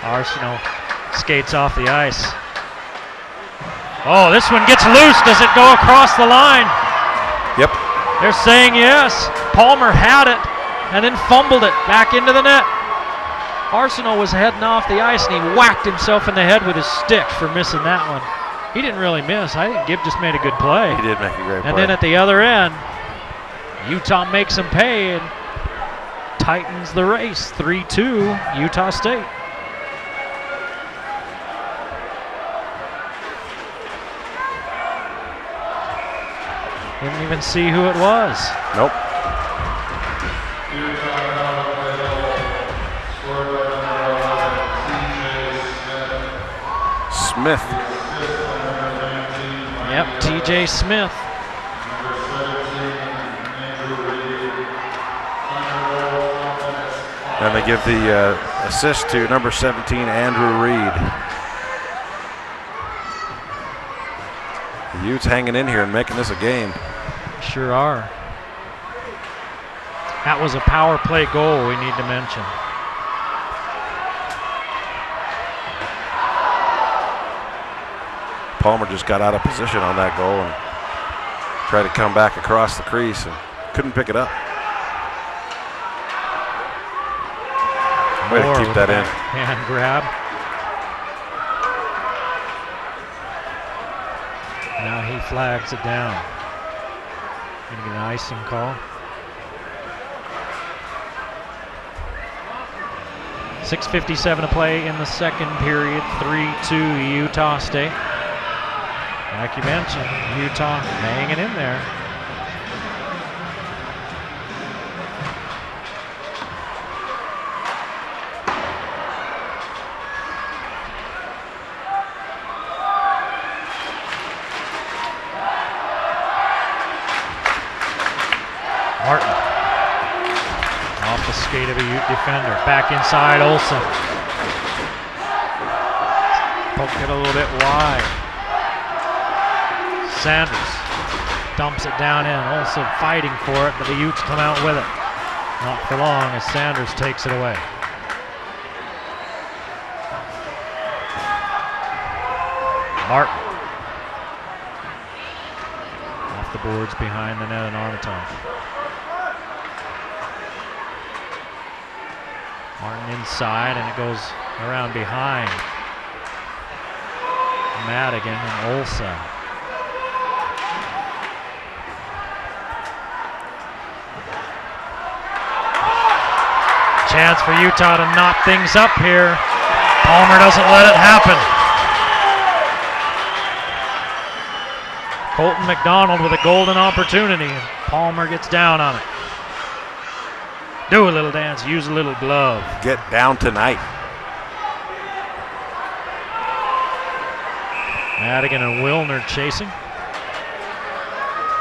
Arsenault skates off the ice. Oh, this one gets loose. Does it go across the line? Yep. They're saying yes. Palmer had it and then fumbled it back into the net. Arsenault was heading off the ice and he whacked himself in the head with his stick for missing that one. He didn't really miss. I think Gibb just made a good play. He did make a great play. And then at the other end, Utah makes him pay and tightens the race. 3-2 Utah State. Didn't even see who it was. Nope. Smith. Yep, TJ Smith. And they give the assist to number 17, Andrew Reed. The Utes hanging in here and making this a game. Sure are. That was a power play goal we need to mention. Palmer just got out of position on that goal and tried to come back across the crease and couldn't pick it up. Way to keep that in. Hand grab. Now he flags it down. Gonna get an icing call. 6:57 to play in the second period. 3-2 Utah State. Like you mentioned, Utah hanging in there. Martin off the skate of a Ute defender. Back inside Olsen. Poked it a little bit wide. Sanders dumps it down in. Olsen fighting for it, but the Utes come out with it. Not for long as Sanders takes it away. Martin. Off the boards behind the net and Armitage. Martin inside, and it goes around behind Madigan and Olsen. Chance for Utah to knot things up here. Palmer doesn't let it happen. Colton McDonald with a golden opportunity, and Palmer gets down on it. Do a little dance, use a little glove. Get down tonight. Madigan and Wilner chasing.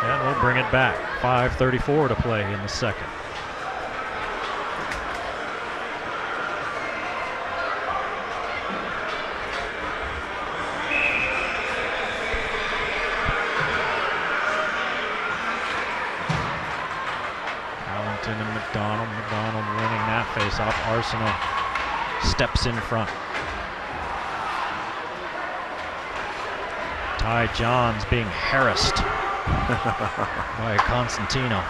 And we'll bring it back. 5:34 to play in the second. And McDonald winning that face-off. Arsenault steps in front. Ty Johns being harassed by Constantino.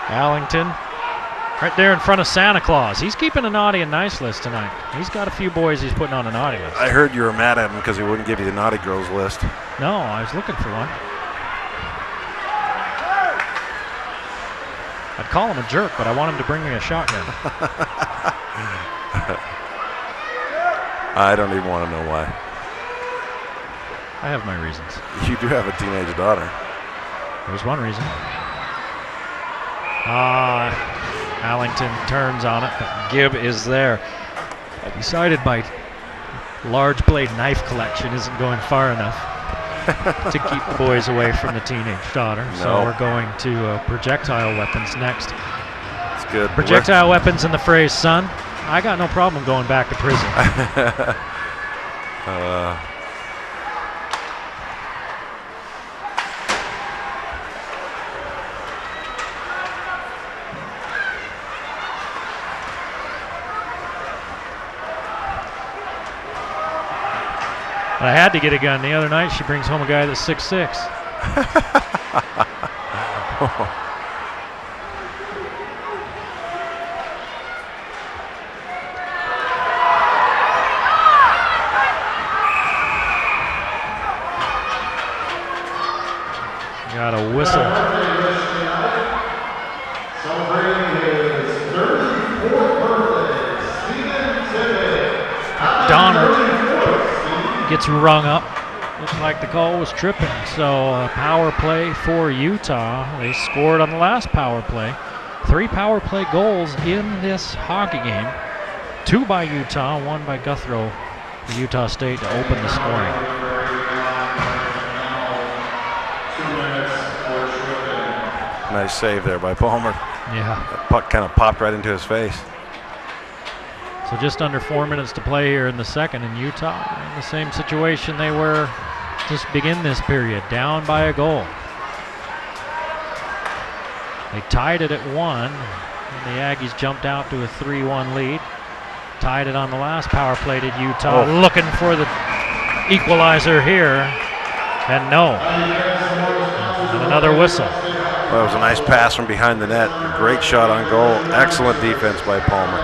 Allington right there in front of Santa Claus. He's keeping a naughty and nice list tonight. He's got a few boys he's putting on a naughty list. I heard you were mad at him because he wouldn't give you the naughty girls list. No, I was looking for one. I'd call him a jerk, but I want him to bring me a shotgun. I don't even want to know why. I have my reasons. You do have a teenage daughter. There's one reason. Allington turns on it, but Gibb is there. I decided my large blade knife collection isn't going far enough to keep the boys away from the teenage daughter. No. So we're going to projectile weapons next. That's good. Projectile weapons in the phrase, son. I got no problem going back to prison. But I had to get a gun. The other night she brings home a guy that's 6'6". Got a whistle. McDonald gets rung up. Looks like the call was tripping. So a power play for Utah. They scored on the last power play. 3 power play goals in this hockey game. 2 by Utah, 1 by Guthrie for Utah State to open the scoring. Nice save there by Palmer. Yeah. That puck kind of popped right into his face. So just under 4 minutes to play here in the second, and Utah in the same situation they were just begin this period, down by a goal. They tied it at 1, and the Aggies jumped out to a 3-1 lead. Tied it on the last power play to Utah, looking for the equalizer here, and no. And another whistle. Well, that was a nice pass from behind the net. A great shot on goal. Excellent defense by Palmer.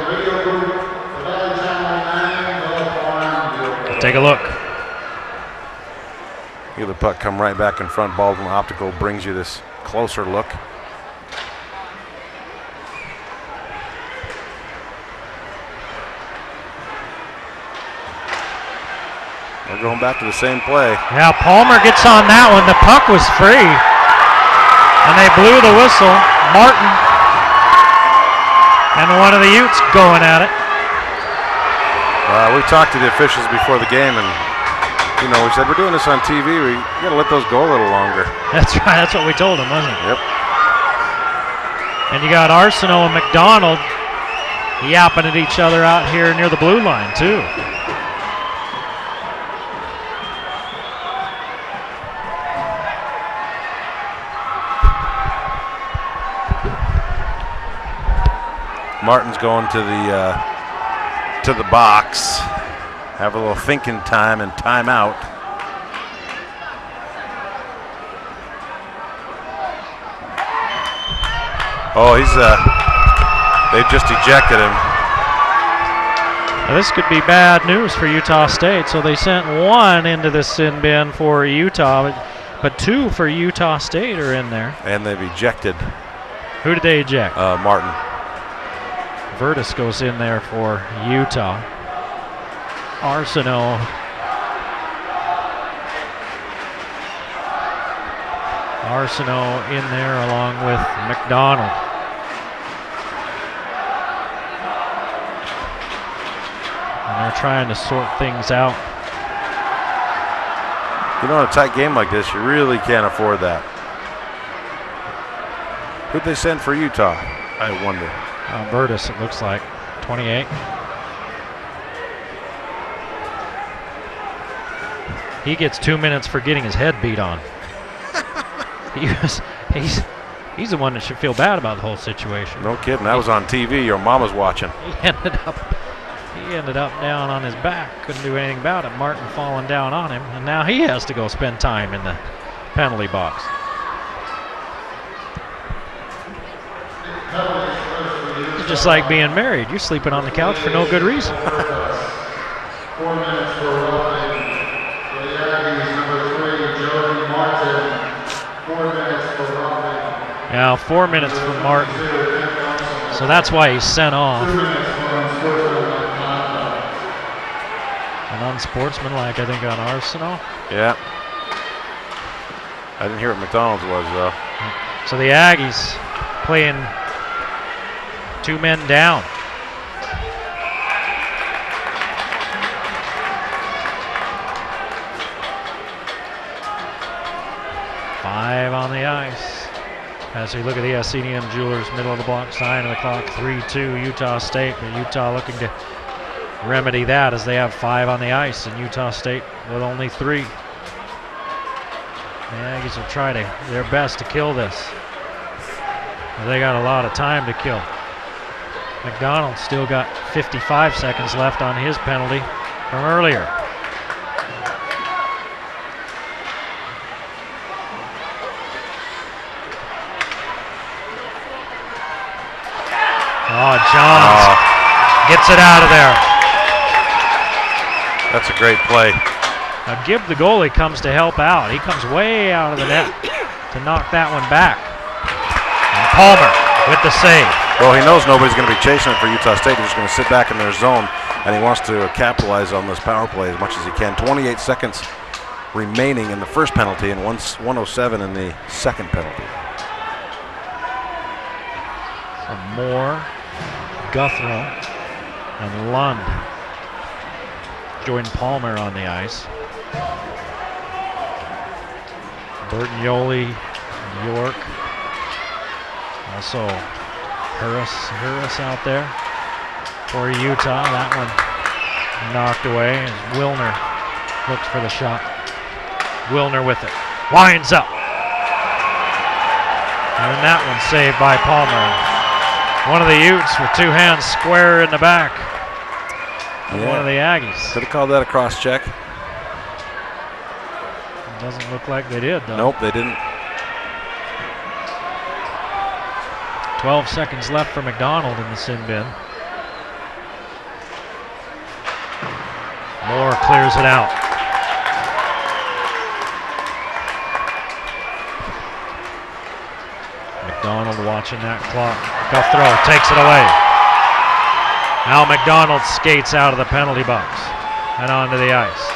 Take a look. Feel the puck come right back in front. Baldwin Optical brings you this closer look. We're going back to the same play. Yeah, Palmer gets on that one. The puck was free. And they blew the whistle. Martin and one of the Utes going at it. We talked to the officials before the game, and we said we're doing this on TV. We got to let those go a little longer. That's right. That's what we told them, wasn't it? Yep. And you got Arsenault and McDonald yapping at each other out here near the blue line too. Martin's going to the box. Have a little thinking time and timeout. Oh, they've just ejected him. Now this could be bad news for Utah State. So they sent 1 into the sin bin for Utah, but 2 for Utah State are in there. And they've ejected. Who did they eject? Martin. Vertus goes in there for Utah. Arsenault. Arsenault in there along with McDonald. And they're trying to sort things out. In a tight game like this, you really can't afford that. Who'd they send for Utah? I wonder. Vertus, it looks like, 28. He gets 2 minutes for getting his head beat on. He's the one that should feel bad about the whole situation. No kidding. That was on TV. Your mom was watching. He ended up down on his back. Couldn't do anything about it. Martin falling down on him, and now he has to go spend time in the penalty box. It's just like being married. You're sleeping on the couch for no good reason. 4 minutes for roughing for the Aggies, number 3, Jody Martin. 4 minutes for roughing. Now 4 minutes for Martin. So that's why he's sent off. 2 minutes for unsportsmanlike. An unsportsmanlike, I think, on Arsenault. Yeah. I didn't hear what McDonald's was, though. So the Aggies playing 2 men down. Five on the ice. As we look at the SCDM Jewelers middle of the block sign of the clock, 3-2 Utah State, but Utah looking to remedy that as they have 5 on the ice, and Utah State with only 3. The Aggies will try their best to kill this. But they got a lot of time to kill. McDonald still got 55 seconds left on his penalty from earlier. Johns gets it out of there. That's a great play. Now Gibb, the goalie, comes to help out. He comes way out of the net to knock that one back. And Palmer with the save. Well, he knows nobody's going to be chasing it for Utah State. He's just going to sit back in their zone, and he wants to capitalize on this power play as much as he can. 28 seconds remaining in the first penalty and 1:07 in the second penalty. So Moore, Guthrow, and Lund join Palmer on the ice. Bertagnoli, York. Also Harris out there for Utah. That one knocked away as Wilner looks for the shot. Wilner with it. Winds up. And that one saved by Palmer. One of the Utes with two hands square in the back. Yeah. One of the Aggies. Could have called that a cross check. Doesn't look like they did, though. Nope, they didn't. 12 seconds left for McDonald in the sin bin. Moore clears it out. McDonald watching that clock. Guthrow takes it away. Now McDonald skates out of the penalty box and onto the ice.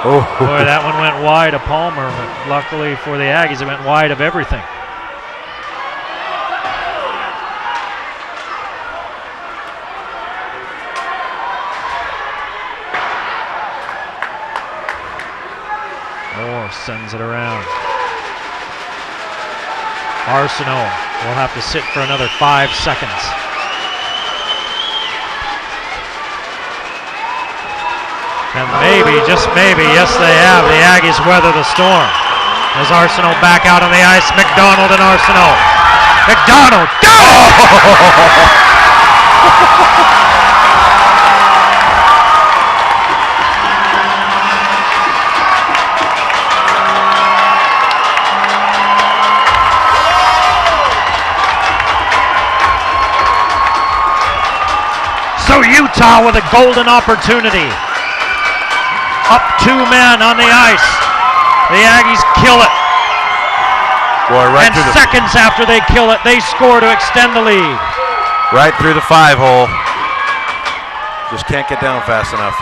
Oh. Boy, that one went wide of Palmer, but luckily for the Aggies, it went wide of everything. Moore sends it around. Arsenault will have to sit for another 5 seconds. And maybe, just maybe, yes they have, the Aggies weather the storm. As Arsenault back out on the ice, McDonald and Arsenault. McDonald, go! So Utah with a golden opportunity. Up 2 men on the ice. The Aggies kill it. Boy, right and through seconds after they kill it, they score to extend the lead. Right through the 5-hole. Just can't get down fast enough.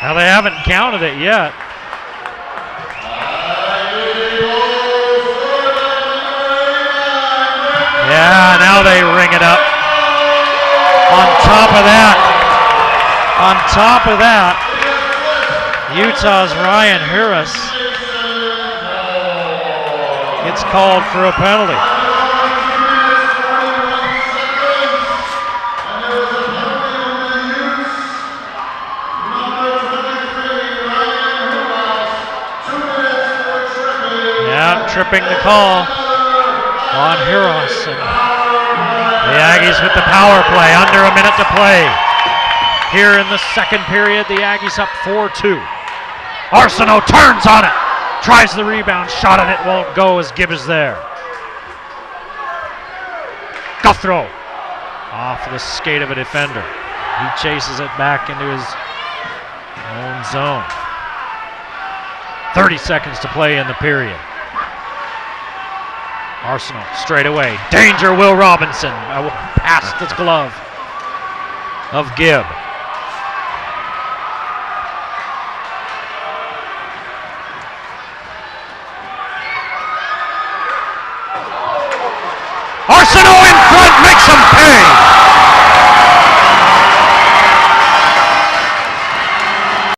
Now they haven't counted it yet. Yeah, now they ring it up. On top of that, Utah's Ryan Harris gets called for a penalty. Yeah, tripping the call on Harris. The Aggies with the power play, under a minute to play. Here in the second period, the Aggies up 4-2. Arsenault turns on it, tries the rebound, shot and it won't go as Gibb is there. Guthrow off the skate of a defender. He chases it back into his own zone. 30 seconds to play in the period. Arsenault straight away. Danger, Will Robinson. Past the glove of Gibb.